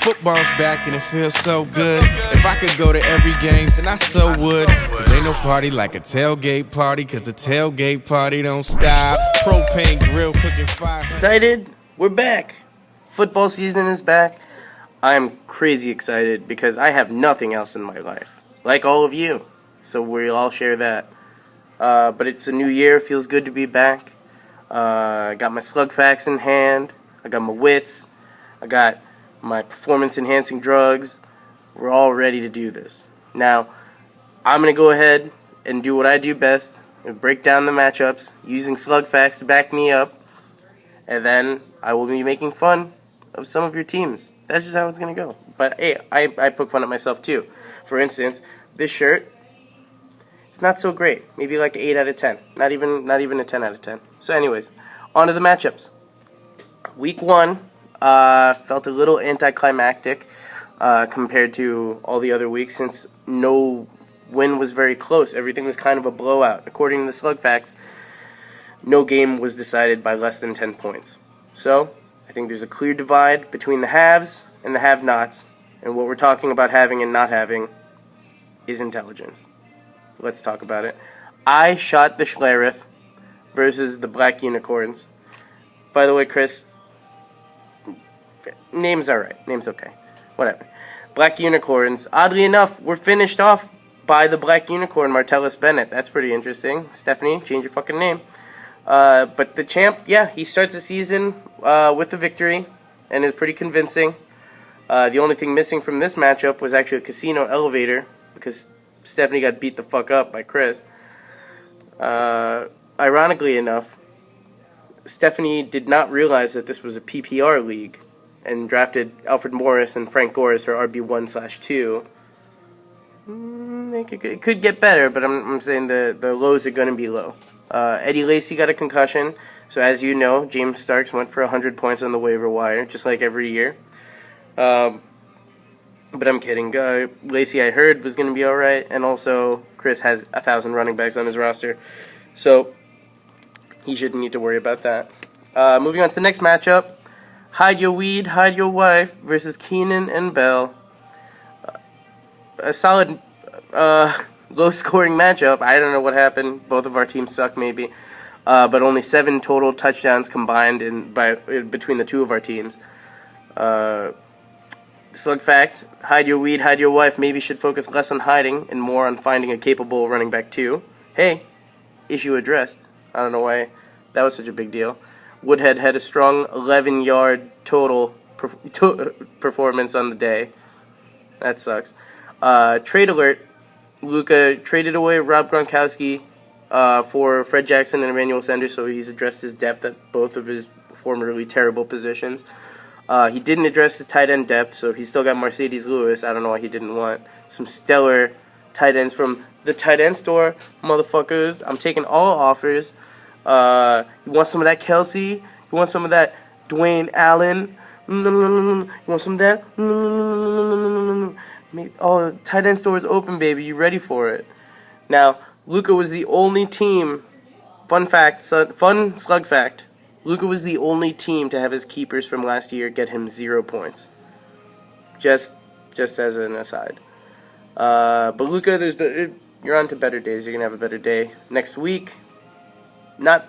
Football's back and it feels so good. If I could go to every game, then I so would. Cause ain't no party like a tailgate party, cause a tailgate party don't stop. Propane grill cooking fire. Excited? We're back. Football season is back. I'm crazy excited because I have nothing else in my life, like all of you. So we all share that. But it's a new year. Feels good to be back. I got my slug facts in hand. I got my wits. I got my performance-enhancing drugs. We're all ready to do this. Now, I'm going to go ahead and do what I do best and break down the matchups using slug facts to back me up. And then I will be making fun of some of your teams. That's just how it's going to go. But, hey, I poke fun at myself, too. For instance, this shirt, it's not so great. Maybe like 8 out of 10. Not even a 10 out of 10. So, anyways, on to the matchups. Week 1 felt a little anticlimactic compared to all the other weeks since no win was very close. Everything was kind of a blowout. According to the slug facts, no game was decided by less than 10 points. So, I think there's a clear divide between the haves and the have-nots, and what we're talking about having and not having is intelligence. Let's talk about it. I shot the Schlereth versus the Black Unicorns. By the way, Chris, name's alright. Name's okay. Whatever. Black Unicorns. Oddly enough, we're finished off by the Black Unicorn, Martellus Bennett. That's pretty interesting. Stephanie, change your fucking name. But the champ, yeah, he starts the season with a victory and is pretty convincing. The only thing missing from this matchup was actually a casino elevator because Stephanie got beat the fuck up by Chris. Ironically enough, Stephanie did not realize that this was a PPR league and drafted Alfred Morris and Frank Goris, her RB1/2. It could get better, but I'm saying the lows are going to be low. Eddie Lacy got a concussion, so as you know, James Starks went for 100 points on the waiver wire, just like every year. But I'm kidding. Lacy, I heard, was going to be alright, and also Chris has 1,000 running backs on his roster, so he shouldn't need to worry about that. Moving on to the next matchup, Hide Your Weed, Hide Your Wife versus Keenan and Bell. A solid, low-scoring matchup. I don't know what happened. Both of our teams suck, maybe. But only 7 total touchdowns combined between the two of our teams. Slug fact, Hide Your Weed, Hide Your Wife maybe should focus less on hiding and more on finding a capable running back too. Hey, issue addressed. I don't know why that was such a big deal. Woodhead had a strong 11-yard total performance on the day. That sucks. Trade alert. Luka traded away Rob Gronkowski for Fred Jackson and Emmanuel Sanders, so he's addressed his depth at both of his formerly terrible positions. He didn't address his tight end depth, so he's still got Mercedes Lewis. I don't know why he didn't want some stellar tight ends from the tight end store, motherfuckers. I'm taking all offers. You want some of that Kelsey? You want some of that Dwayne Allen? You want some of that? Oh, tight end store is open, baby. You ready for it? Now, Luka was the only team. Fun slug fact. Luka was the only team to have his keepers from last year get him 0 points. Just as an aside. But Luka, you're on to better days. You're gonna have a better day next week. Not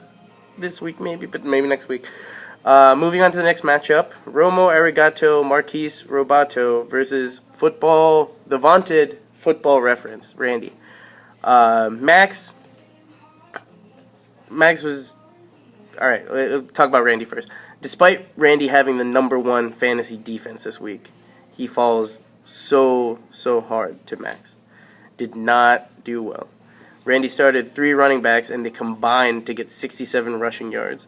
this week, maybe, but maybe next week. Moving on to the next matchup: Romo Arigato Marquise Robato versus the vaunted Football Reference, Randy. Max was. Alright, let's talk about Randy first. Despite Randy having the #1 fantasy defense this week, he falls so hard to Max. Did not do well. Randy started 3 running backs, and they combined to get 67 rushing yards.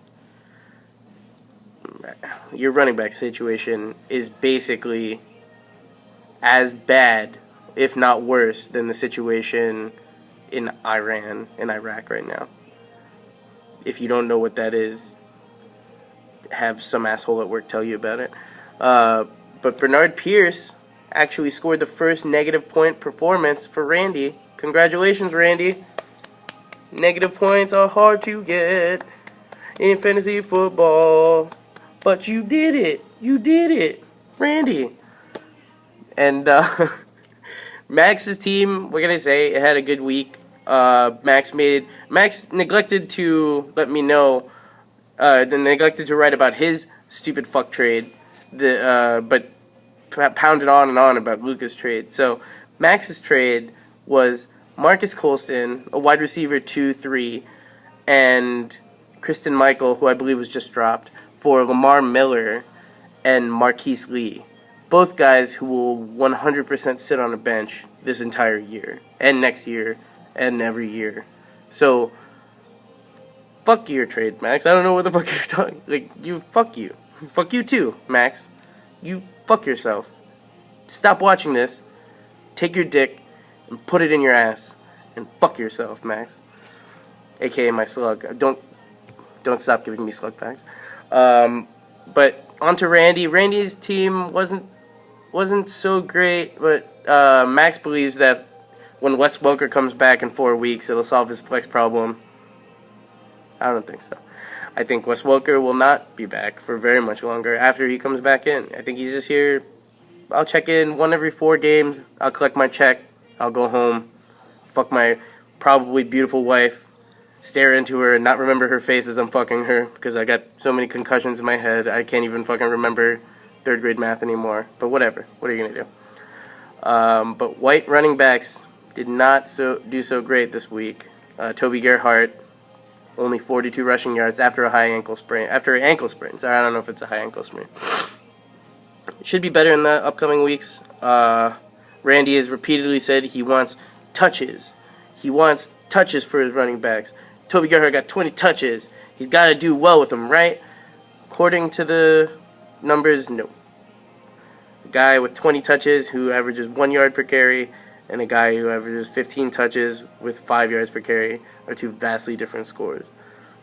Your running back situation is basically as bad, if not worse, than the situation in Iraq right now. If you don't know what that is, have some asshole at work tell you about it. But Bernard Pierce actually scored the first negative point performance for Randy. Congratulations, Randy. Negative points are hard to get in fantasy football. But you did it. You did it. Randy. And Max's team, what can I say? It had a good week. Max neglected to let me know, neglected to write about his stupid fuck trade, but pounded on and on about Luka's trade. So Max's trade was Marcus Colston, a wide receiver 2-3, and Kristen Michael, who I believe was just dropped, for Lamar Miller and Marquise Lee. Both guys who will 100% sit on a bench this entire year, and next year, and every year. So, fuck your trade, Max. I don't know what the fuck you're talking. Fuck you. Fuck you too, Max. You fuck yourself. Stop watching this. Take your dick and put it in your ass. And fuck yourself, Max. AKA my slug. Don't stop giving me slug facts. But on to Randy. Randy's team wasn't so great, but Max believes that when Wes Welker comes back in 4 weeks, it'll solve his flex problem. I don't think so. I think Wes Welker will not be back for very much longer after he comes back in. I think he's just here. I'll check in 1 every 4 games. I'll collect my check. I'll go home. Fuck my probably beautiful wife. Stare into her and not remember her face as I'm fucking her because I got so many concussions in my head I can't even fucking remember 3rd grade math anymore. But whatever. What are you going to do? But white running backs did not do so great this week. Toby Gerhart, only 42 rushing yards after an ankle sprain. Sorry, I don't know if it's a high ankle sprain. Should be better in the upcoming weeks. Randy has repeatedly said he wants touches. He wants touches for his running backs. Toby Gerhart got 20 touches. He's got to do well with them, right? According to the numbers, no. A guy with 20 touches who averages 1 yard per carry and a guy who averages 15 touches with 5 yards per carry are 2 vastly different scores.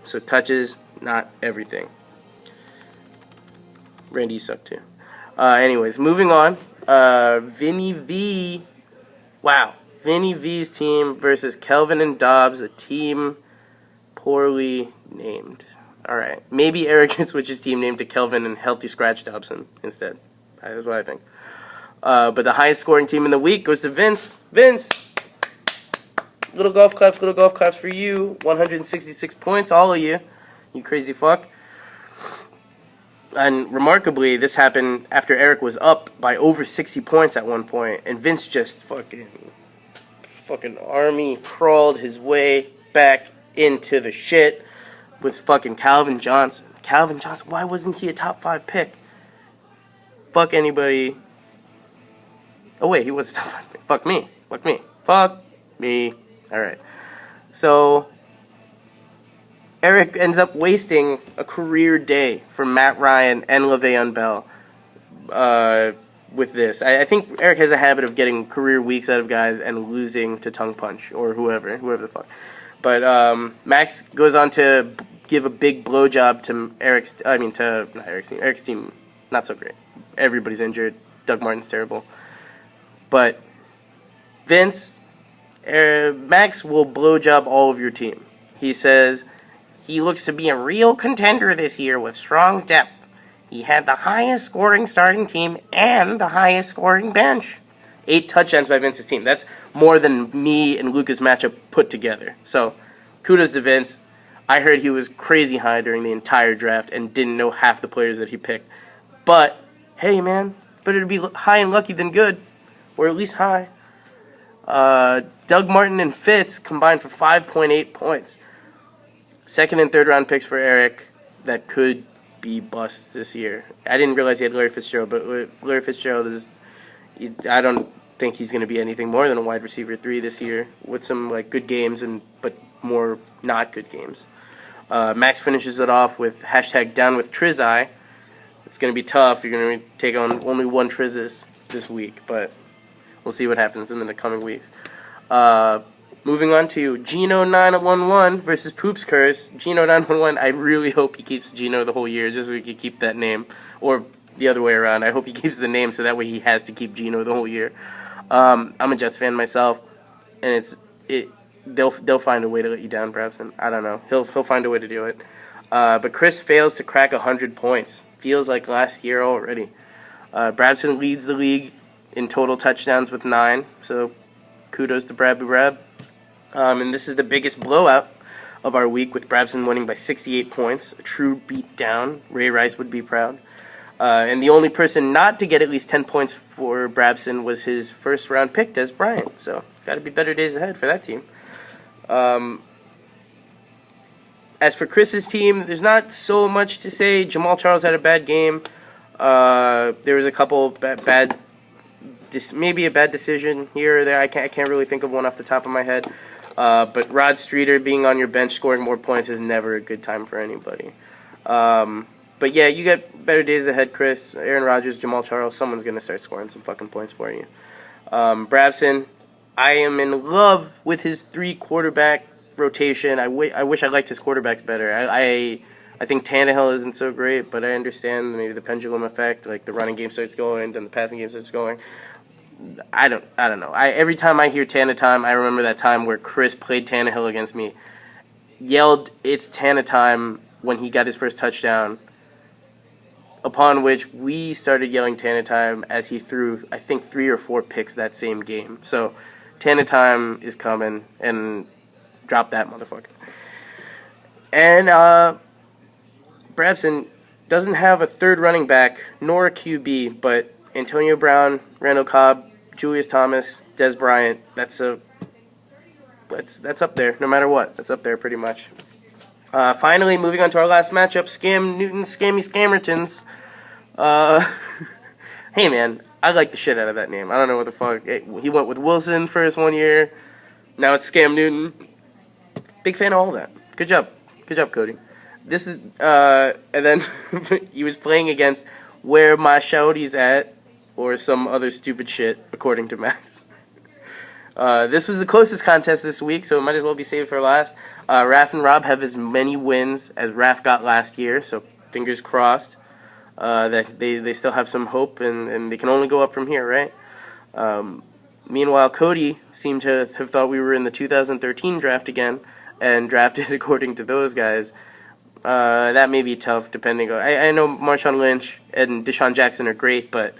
So touches, not everything. Randy sucked too. Anyways, moving on. Vinny V. Wow. Vinny V's team versus Kelvin and Dobbs, a team poorly named. Alright. Maybe Eric can switch his team name to Kelvin and Healthy Scratch Dobson instead. That's what I think. But the highest scoring team in the week goes to Vince. Vince! Little golf claps for you. 166 points, all of you. You crazy fuck. And remarkably, this happened after Eric was up by over 60 points at one point, and Vince just fucking army crawled his way back into the shit with fucking Calvin Johnson. Calvin Johnson, why wasn't he a top 5 pick? Fuck anybody. Oh wait, he was a top 5 pick. Fuck me. Alright. So Eric ends up wasting a career day for Matt Ryan and Le'Veon Bell with this. I think Eric has a habit of getting career weeks out of guys and losing to Tongue Punch or whoever the fuck. But Max goes on to give a big blowjob to Eric's team. Not so great. Everybody's injured. Doug Martin's terrible. But Vince, Max will blowjob all of your team. He says he looks to be a real contender this year with strong depth. He had the highest scoring starting team and the highest scoring bench. 8 touchdowns by Vince's team. That's more than me and Luka's matchup put together. So, kudos to Vince. I heard he was crazy high during the entire draft and didn't know half the players that he picked. But, hey man, better to be high and lucky than good. Or at least high. Doug Martin and Fitz combined for 5.8 points. 2nd and 3rd round picks for Eric that could be busts this year. I didn't realize he had Larry Fitzgerald, but Larry Fitzgerald is... I don't think he's going to be anything more than a wide receiver 3 this year with some good games but more not good games. Max finishes it off with #down with Trizai. It's going to be tough. You're going to take on only one Trizis this week, but we'll see what happens in the coming weeks. Moving on to Gino911 versus Poops Curse. Gino911, I really hope he keeps Gino the whole year just so he can keep that name. Or the other way around. I hope he keeps the name so that way he has to keep Gino the whole year. I'm a Jets fan myself, and they'll find a way to let you down, Brabson. I don't know. He'll find a way to do it. But Chris fails to crack 100 points. Feels like last year already. Brabson leads the league in total touchdowns with 9. So kudos to Brabby Brab. And this is the biggest blowout of our week, with Brabson winning by 68 points. A true beatdown. Ray Rice would be proud. And the only person not to get at least 10 points for Brabson was his first-round pick, Des Bryant. So, got to be better days ahead for that team. As for Chris's team, there's not so much to say. Jamal Charles had a bad game. There was a couple maybe a bad decision here or there. I can't really think of one off the top of my head. But Rod Streeter being on your bench scoring more points is never a good time for anybody. But yeah, you got better days ahead, Chris. Aaron Rodgers, Jamal Charles, someone's going to start scoring some fucking points for you. Brabson, I am in love with his 3-quarterback rotation. I wish I liked his quarterbacks better. I think Tannehill isn't so great, but I understand maybe the pendulum effect. Like the running game starts going, then the passing game starts going. I don't know. Every time I hear Tana time, I remember that time where Chris played Tannehill against me, yelled "It's Tana time" when he got his first touchdown. Upon which we started yelling Tana time as he threw, I think, 3 or 4 picks that same game. So Tana time is coming, and drop that motherfucker. And Brabson doesn't have a third running back nor a QB, but Antonio Brown, Randall Cobb, Julius Thomas, Des Bryant. That's up there, no matter what. That's up there pretty much. Finally, moving on to our last matchup, Scam Newton, Scammy Scammertons. Hey man, I like the shit out of that name. I don't know what the fuck. He went with Wilson for his 1 year. Now it's Scam Newton. Big fan of all that. Good job, Cody. This is and then he was playing against Where My Shouty's At, or some other stupid shit, according to Max. This was the closest contest this week, so it might as well be saved for last. Raph and Rob have as many wins as Raph got last year, so fingers crossed that they still have some hope, and they can only go up from here, right? Meanwhile, Cody seemed to have thought we were in the 2013 draft again, and drafted according to those guys. That may be tough, depending on... I know Marshawn Lynch and Deshaun Jackson are great, but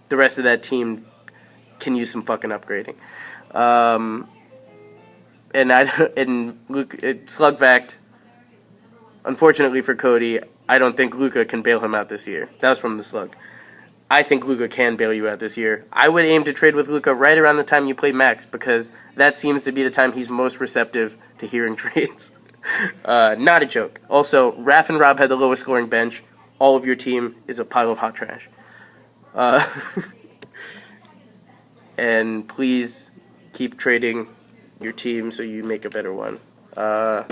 the rest of that team can use some fucking upgrading. And Luke, slug fact, unfortunately for Cody, I don't think Luka can bail him out this year. That was from the slug. I think Luka can bail you out this year. I would aim to trade with Luka right around the time you play Max, because that seems to be the time he's most receptive to hearing trades. Not a joke. Also, Raph and Rob had the lowest scoring bench. All of your team is a pile of hot trash. And please keep trading your team so you make a better one. There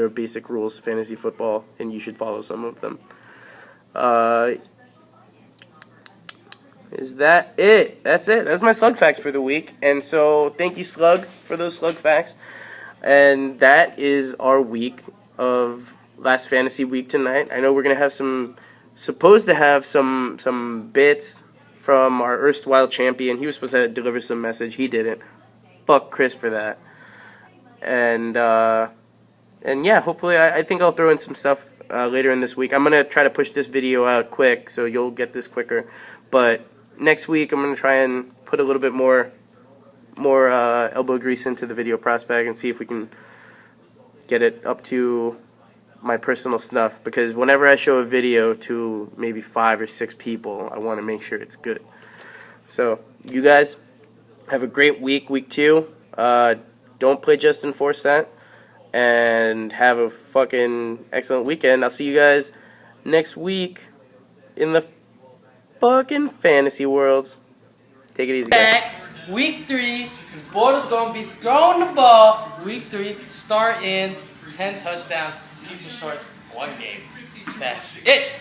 are basic rules to fantasy football, and you should follow some of them. Is that it? That's it. That's my slug facts for the week. And so thank you, Slug, for those slug facts. And that is our week of Last Fantasy Week tonight. I know we're going to have supposed to have some bits from our erstwhile champion. He was supposed to deliver some message. He didn't. Fuck Chris for that. And yeah, hopefully I think I'll throw in some stuff later in this week. I'm going to try to push this video out quick, so you'll get this quicker. But next week I'm going to try and put a little bit more elbow grease into the video prospect and see if we can get it up to my personal snuff, because whenever I show a video to maybe 5 or 6 people, I want to make sure it's good. So you guys have a great week 2. Don't play Justin Forsett, and have a fucking excellent weekend. I'll see you guys next week in the fucking fantasy worlds. Take it easy, guys. Week 3, his Bortles going to be throwing the ball. Week 3, start in 10 touchdowns. Season starts 1 game. That's it.